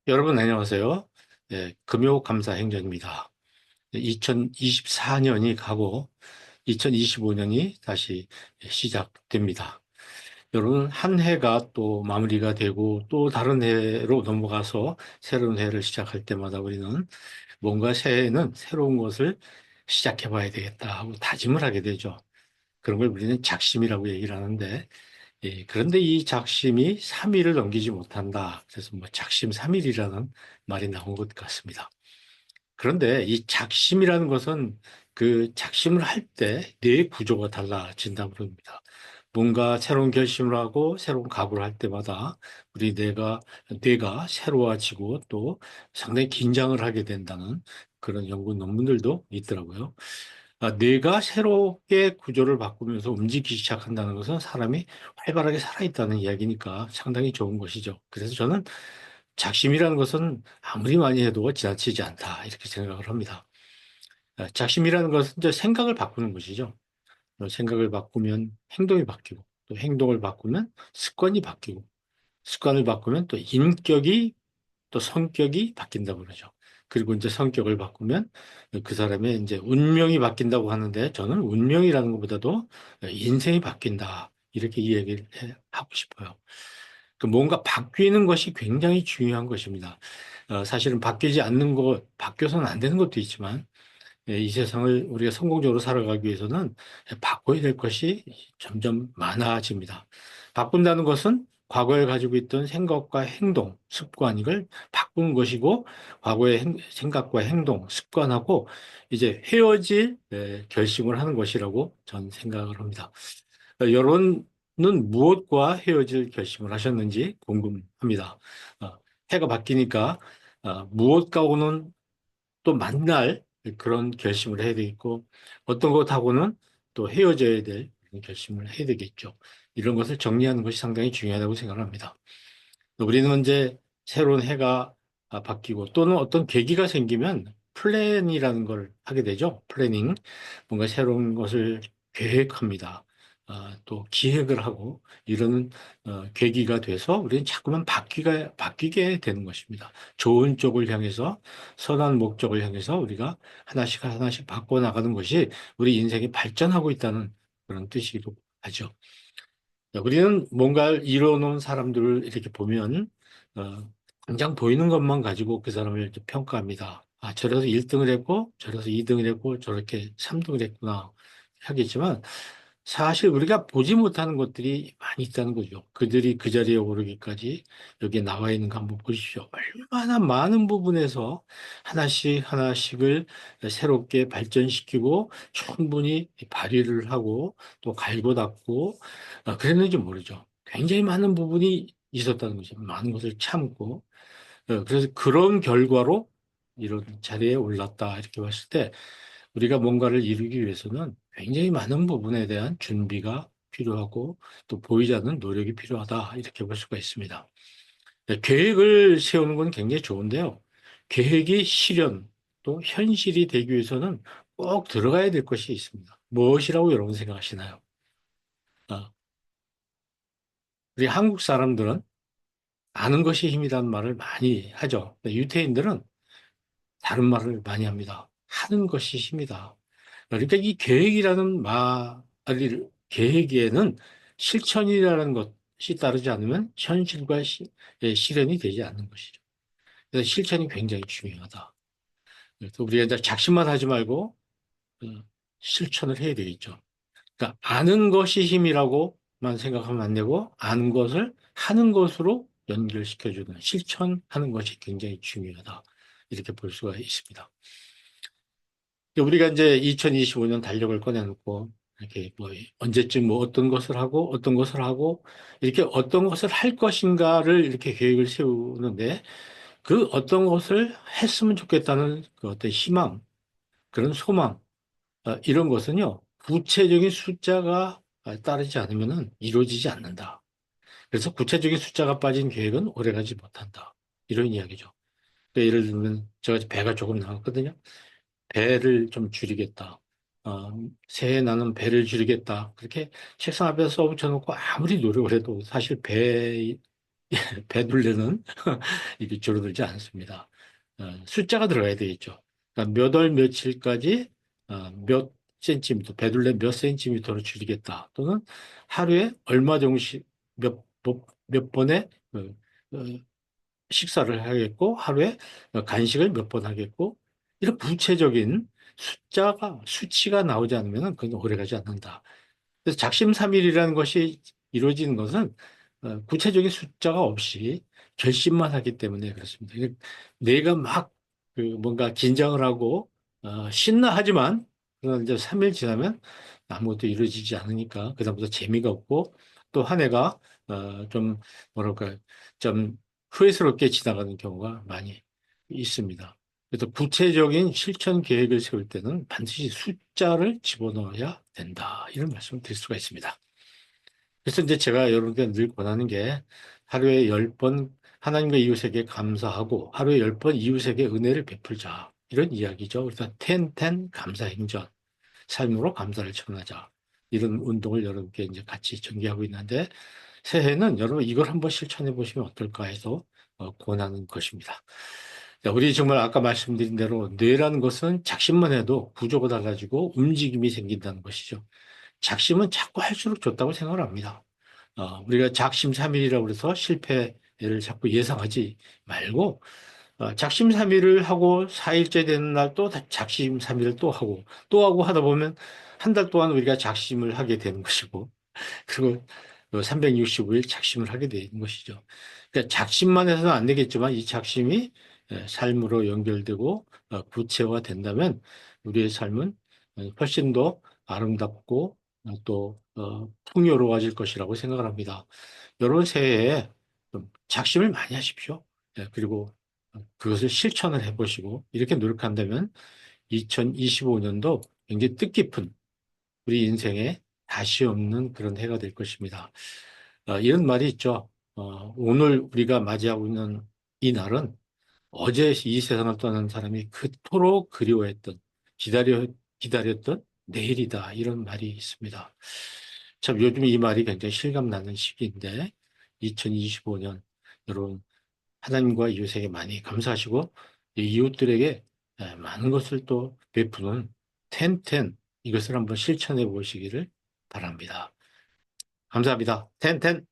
여러분 안녕하세요. 네, 금요감사행전입니다. 2024년이 가고 2025년이 다시 시작됩니다. 여러분 한 해가 또 마무리가 되고 또 다른 해로 넘어가서 새로운 해를 시작할 때마다 우리는 뭔가 새해에는 새로운 것을 시작해 봐야 되겠다 하고 다짐을 하게 되죠. 그런 걸 우리는 작심이라고 얘기를 하는데 그런데 이 작심이 3일을 넘기지 못한다. 그래서 뭐 작심 3일이라는 말이 나온 것 같습니다. 그런데 이 작심이라는 것은 그 작심을 할 때 뇌의 구조가 달라진다고 그럽니다. 뭔가 새로운 결심을 하고 새로운 각오를 할 때마다 우리 뇌가 새로워지고 또 상당히 긴장을 하게 된다는 그런 연구 논문들도 있더라고요. 뇌가 새롭게 구조를 바꾸면서 움직이기 시작한다는 것은 사람이 활발하게 살아있다는 이야기니까 상당히 좋은 것이죠. 그래서 저는 작심이라는 것은 아무리 많이 해도 지나치지 않다 이렇게 생각을 합니다. 작심이라는 것은 이제 생각을 바꾸는 것이죠. 생각을 바꾸면 행동이 바뀌고 또 행동을 바꾸면 습관이 바뀌고 습관을 바꾸면 또 인격이 또 성격이 바뀐다고 그러죠. 그리고 이제 성격을 바꾸면 그 사람의 이제 운명이 바뀐다고 하는데 저는 운명이라는 것보다도 인생이 바뀐다. 이렇게 이 얘기를 하고 싶어요. 그 뭔가 바뀌는 것이 굉장히 중요한 것입니다. 사실은 바뀌지 않는 것, 바뀌어서는 안 되는 것도 있지만 이 세상을 우리가 성공적으로 살아가기 위해서는 바꿔야 될 것이 점점 많아집니다. 바꾼다는 것은 과거에 가지고 있던 생각과 행동, 습관, 이걸 바꾸는 것이고, 과거의 생각과 행동, 습관하고 이제 헤어질 결심을 하는 것이라고 저는 생각을 합니다. 여러분은 무엇과 헤어질 결심을 하셨는지 궁금합니다. 어, 해가 바뀌니까 무엇과는 또 만날 그런 결심을 해야 되겠고 어떤 것하고는 또 헤어져야 될 결심을 해야 되겠죠. 이런 것을 정리하는 것이 상당히 중요하다고 생각합니다. 우리는 이제 새로운 해가 바뀌고 또는 어떤 계기가 생기면 플랜이라는 걸 하게 되죠. 플래닝. 뭔가 새로운 것을 계획합니다. 또 기획을 하고 이러는 계기가 돼서 우리는 자꾸만 바뀌게 되는 것입니다. 좋은 쪽을 향해서 선한 목적을 향해서 우리가 하나씩 하나씩 바꿔나가는 것이 우리 인생이 발전하고 있다는 그런 뜻이기도 하죠. 우리는 뭔가를 이뤄놓은 사람들을 이렇게 보면, 당장 보이는 것만 가지고 그 사람을 이렇게 평가합니다. 저래서 1등을 했고, 저래서 2등을 했고, 저렇게 3등을 했구나 하겠지만, 사실 우리가 보지 못하는 것들이 많이 있다는 거죠. 그들이 그 자리에 오르기까지 여기에 나와 있는 거 한번 보십시오. 얼마나 많은 부분에서 하나씩 하나씩을 새롭게 발전시키고 충분히 발휘를 하고 또 갈고 닦고 그랬는지 모르죠. 굉장히 많은 부분이 있었다는 거죠. 많은 것을 참고. 그래서 그런 결과로 이런 자리에 올랐다. 이렇게 봤을 때 우리가 뭔가를 이루기 위해서는 굉장히 많은 부분에 대한 준비가 필요하고 또 보이지 않는 노력이 필요하다. 이렇게 볼 수가 있습니다. 계획을 세우는 건 굉장히 좋은데요. 계획이 실현 또 현실이 되기 위해서는 꼭 들어가야 될 것이 있습니다. 무엇이라고 여러분 생각하시나요? 아, 우리 한국 사람들은 아는 것이 힘이라는 말을 많이 하죠. 유태인들은 다른 말을 많이 합니다. 하는 것이 힘이다. 그러니까 이 계획이라는 계획에는 실천이라는 것이 따르지 않으면 현실과 실현이 되지 않는 것이죠. 그래서 실천이 굉장히 중요하다. 그래서 우리가 이제 작심만 하지 말고 어, 실천을 해야 되겠죠. 그러니까 아는 것이 힘이라고만 생각하면 안 되고 아는 것을 하는 것으로 연결시켜주는 실천하는 것이 굉장히 중요하다. 이렇게 볼 수가 있습니다. 우리가 이제 2025년 달력을 꺼내놓고 이렇게 뭐 언제쯤 뭐 어떤 것을 하고 어떤 것을 하고 이렇게 어떤 것을 할 것인가를 이렇게 계획을 세우는데 그 어떤 것을 했으면 좋겠다는 그 어떤 희망, 그런 소망, 이런 것은요, 구체적인 숫자가 따르지 않으면 이루어지지 않는다. 그래서 구체적인 숫자가 빠진 계획은 오래가지 못한다. 이런 이야기죠. 그러니까 예를 들면 제가 배가 조금 나갔거든요. 배를 좀 줄이겠다. 어, 새해 나는 배를 줄이겠다. 그렇게 책상 앞에 써붙여 놓고 아무리 노력을 해도 사실 배둘레는 이게 줄어들지 않습니다. 숫자가 들어가야 되겠죠. 그러니까 몇 월 며칠까지 몇 센티미터, 배둘레 몇 센티미터로 줄이겠다. 또는 하루에 얼마 정도씩 몇 번의 어, 식사를 하겠고 하루에 간식을 몇 번 하겠고 이런 구체적인 수치가 나오지 않으면 그건 오래가지 않는다. 그래서 작심삼일이라는 것이 이루어지는 것은 구체적인 숫자가 없이 결심만 하기 때문에 그렇습니다. 내가 막 그 뭔가 긴장을 하고 신나하지만 그러나 이제 3일 지나면 아무것도 이루어지지 않으니까 그다음부터 재미가 없고 또 한 해가 좀 뭐랄까 좀 후회스럽게 지나가는 경우가 많이 있습니다. 그래서 구체적인 실천 계획을 세울 때는 반드시 숫자를 집어넣어야 된다. 이런 말씀을 드릴 수가 있습니다. 그래서 이제 제가 여러분께 늘 권하는 게 하루에 10번 하나님과 이웃에게 감사하고 하루에 10번 이웃에게 은혜를 베풀자. 이런 이야기죠. 그래서 텐텐 감사행전. 삶으로 감사를 전하자. 이런 운동을 여러분께 이제 같이 전개하고 있는데 새해는 여러분 이걸 한번 실천해 보시면 어떨까 해서 권하는 것입니다. 자, 우리 정말 아까 말씀드린 대로 뇌라는 것은 작심만 해도 구조가 달라지고 움직임이 생긴다는 것이죠. 작심은 자꾸 할수록 좋다고 생각을 합니다. 우리가 작심삼일이라고 그래서 실패를 자꾸 예상하지 말고 작심삼일을 하고 4일째 되는 날 또 작심삼일을 또 하고 하다 보면 한 달 동안 우리가 작심을 하게 되는 것이고 그리고 365일 작심을 하게 되는 것이죠. 그러니까 작심만 해서는 안 되겠지만 이 작심이 삶으로 연결되고 구체화가 된다면 우리의 삶은 훨씬 더 아름답고 또 풍요로워질 것이라고 생각을 합니다. 여러분 새해에 좀 작심을 많이 하십시오. 그리고 그것을 실천을 해보시고 이렇게 노력한다면 2025년도 굉장히 뜻깊은 우리 인생에 다시 없는 그런 해가 될 것입니다. 이런 말이 있죠. 오늘 우리가 맞이하고 있는 이 날은 어제 이 세상을 떠난 사람이 그토록 그리워했던, 기다렸던 내일이다. 이런 말이 있습니다. 참 요즘 이 말이 굉장히 실감나는 시기인데 2025년 여러분 하나님과 이웃에게 많이 감사하시고 이 이웃들에게 많은 것을 또 베푸는 텐텐 이것을 한번 실천해 보시기를 바랍니다. 감사합니다. 텐텐